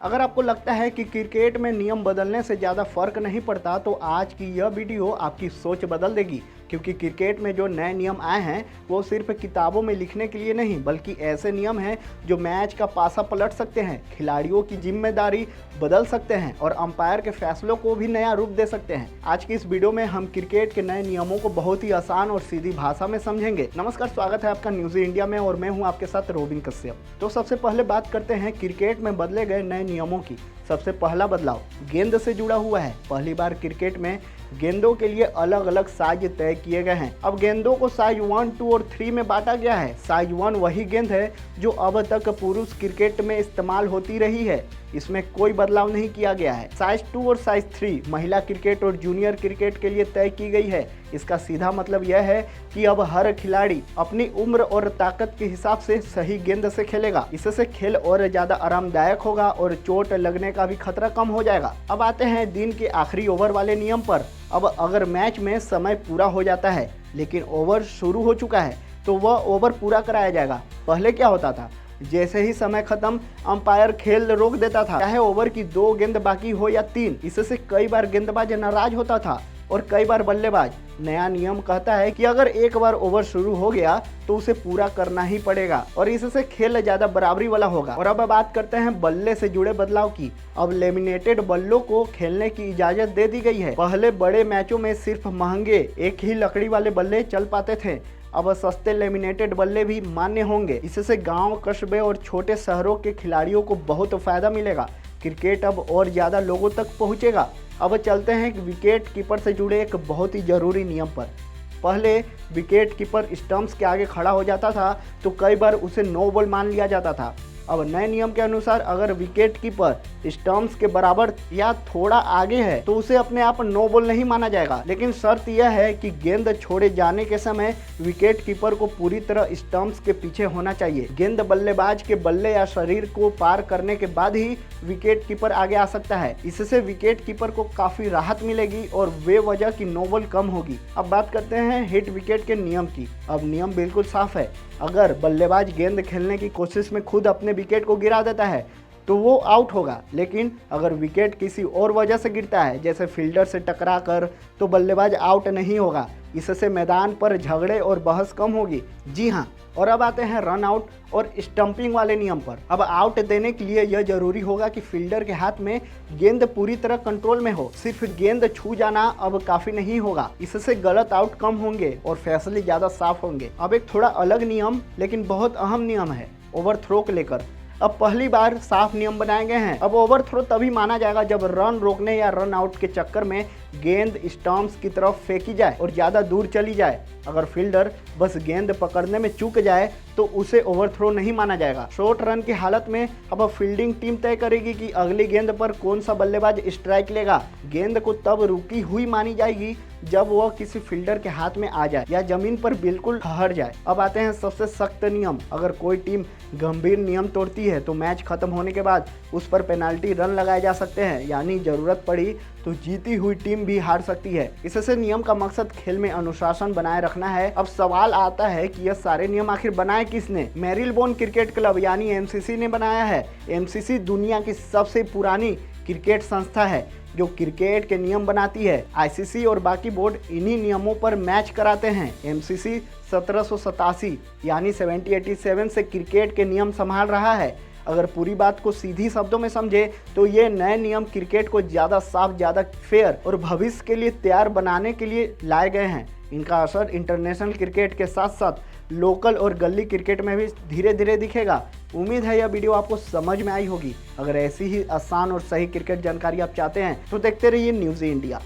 अगर आपको लगता है कि क्रिकेट में नियम बदलने से ज़्यादा फर्क नहीं पड़ता तो आज की यह वीडियो आपकी सोच बदल देगी, क्योंकि क्रिकेट में जो नए नियम आए हैं वो सिर्फ किताबों में लिखने के लिए नहीं बल्कि ऐसे नियम हैं जो मैच का पासा पलट सकते हैं, खिलाड़ियों की जिम्मेदारी बदल सकते हैं और अंपायर के फैसलों को भी नया रूप दे सकते हैं। आज की इस वीडियो में हम क्रिकेट के नए नियमों को बहुत ही आसान और सीधी भाषा में समझेंगे। नमस्कार, स्वागत है आपका न्यूज़ इंडिया में और मैं हूं आपके साथ रोबिन कश्यप। तो सबसे पहले बात करते हैं क्रिकेट में बदले गए नए नियमों की। सबसे पहला बदलाव गेंद से जुड़ा हुआ है। पहली बार क्रिकेट में गेंदों के लिए अलग अलग साइज तय किए गए हैं। अब गेंदों को साइज 1, 2 और 3 में बांटा गया है। साइज 1 वही गेंद है जो अब तक पुरुष क्रिकेट में इस्तेमाल होती रही है, इसमें कोई बदलाव नहीं किया गया है। साइज 2 और साइज 3 महिला क्रिकेट और जूनियर क्रिकेट के लिए तय की गई है। इसका सीधा मतलब यह है कि अब हर खिलाड़ी अपनी उम्र और ताकत के हिसाब से सही गेंद से खेलेगा। इससे खेल और ज़्यादा आरामदायक होगा और चोट लगने का भी खतरा कम हो जाएगा। अब आते हैं दिन के आखिरी ओवर वाले नियम पर। अब अगर मैच में समय पूरा हो जाता है लेकिन ओवर शुरू हो चुका है तो वह ओवर पूरा कराया जाएगा। पहले क्या होता था, जैसे ही समय खत्म अंपायर खेल रोक देता था, चाहे ओवर की 2 गेंद बाकी हो या 3। इससे कई बार गेंदबाज नाराज होता था और कई बार बल्लेबाज। नया नियम कहता है कि अगर एक बार ओवर शुरू हो गया तो उसे पूरा करना ही पड़ेगा और इससे खेल ज्यादा बराबरी वाला होगा। और अब बात करते हैं बल्ले से जुड़े बदलाव की। अब लेमिनेटेड बल्लों को खेलने की इजाजत दे दी गई है। पहले बड़े मैचों में सिर्फ महंगे एक ही लकड़ी वाले बल्ले चल पाते थे, अब सस्ते लेमिनेटेड बल्ले भी मान्य होंगे। इससे गांव, कस्बे और छोटे शहरों के खिलाड़ियों को बहुत फायदा मिलेगा। क्रिकेट अब और ज़्यादा लोगों तक पहुंचेगा। अब चलते हैं विकेट कीपर से जुड़े एक बहुत ही ज़रूरी नियम पर। पहले विकेट कीपर स्टंप्स के आगे खड़ा हो जाता था तो कई बार उसे नो बॉल मान लिया जाता था। अब नए नियम के अनुसार अगर विकेट कीपर स्टंप्स के बराबर या थोड़ा आगे है तो उसे अपने आप नो बॉल नहीं माना जाएगा, लेकिन शर्त यह है कि गेंद छोड़े जाने के समय विकेट कीपर को पूरी तरह स्टंप्स के पीछे होना चाहिए। गेंद बल्लेबाज के बल्ले या शरीर को पार करने के बाद ही विकेट कीपर आगे आ सकता है। इससे विकेट कीपर को काफी राहत मिलेगी और बेवजह की नो बॉल कम होगी। अब बात करते हैं हिट विकेट के नियम की। अब नियम बिल्कुल साफ है। अगर बल्लेबाज गेंद खेलने की कोशिश में खुद अपने विकेट को गिरा देता है तो वो आउट होगा, लेकिन अगर विकेट किसी और वजह से गिरता है जैसे फील्डर से टकरा कर तो बल्लेबाज आउट नहीं होगा। इससे मैदान पर झगड़े और बहस कम होगी। जी हाँ, और अब आते हैं रन आउट और स्टंपिंग वाले नियम पर। अब आउट देने के लिए यह जरूरी होगा कि फील्डर के हाथ में गेंद पूरी तरह कंट्रोल में हो। सिर्फ गेंद छू जाना अब काफी नहीं होगा। इससे गलत आउट कम होंगे और फैसले ज्यादा साफ होंगे। अब एक थोड़ा अलग नियम लेकिन बहुत अहम नियम है ओवरथ्रो को लेकर। अब पहली बार साफ नियम बनाए गए हैं। अब ओवरथ्रो तभी माना जाएगा जब रन रोकने या रन आउट के चक्कर में गेंद स्टंप्स की तरफ फेंकी जाए और ज़्यादा दूर चली जाए। अगर फील्डर बस गेंद पकड़ने में चूक जाए तो उसे ओवरथ्रो नहीं माना जाएगा। शॉर्ट रन की हालत में अब फील्डिंग टीम तय करेगी कि अगली गेंद पर कौन सा बल्लेबाज स्ट्राइक लेगा। गेंद को तब रुकी हुई मानी जाएगी जब वह किसी फील्डर के हाथ में आ जाए या जमीन पर बिल्कुल ठहर जाए। अब आते हैं सबसे सख्त नियम। अगर कोई टीम गंभीर नियम तोड़ती है तो मैच खत्म होने के बाद उस पर पेनाल्टी रन लगाए जा सकते हैं, यानी जरूरत पड़ी तो जीती हुई टीम भी हार सकती है। इससे नियम का मकसद खेल में अनुशासन बनाए रखना है। अब सवाल आता है कि यह सारे नियम आखिर बनाए किसने? मेरिलबोन क्रिकेट क्लब यानी एमसीसी ने बनाया है। एमसीसी दुनिया की सबसे पुरानी क्रिकेट संस्था है जो क्रिकेट के नियम बनाती है। आईसीसी और बाकी बोर्ड इन्हीं नियमों पर मैच कराते हैं। एमसीसी 1787 यानी 1787 से क्रिकेट के नियम संभाल रहा है। अगर पूरी बात को सीधी शब्दों में समझे तो ये नए नियम क्रिकेट को ज़्यादा साफ, ज़्यादा फेयर और भविष्य के लिए तैयार बनाने के लिए लाए गए हैं। इनका असर इंटरनेशनल क्रिकेट के साथ साथ लोकल और गली क्रिकेट में भी धीरे धीरे दिखेगा। उम्मीद है यह वीडियो आपको समझ में आई होगी। अगर ऐसी ही आसान और सही क्रिकेट जानकारी आप चाहते हैं तो देखते रहिए न्यूज़ इंडिया।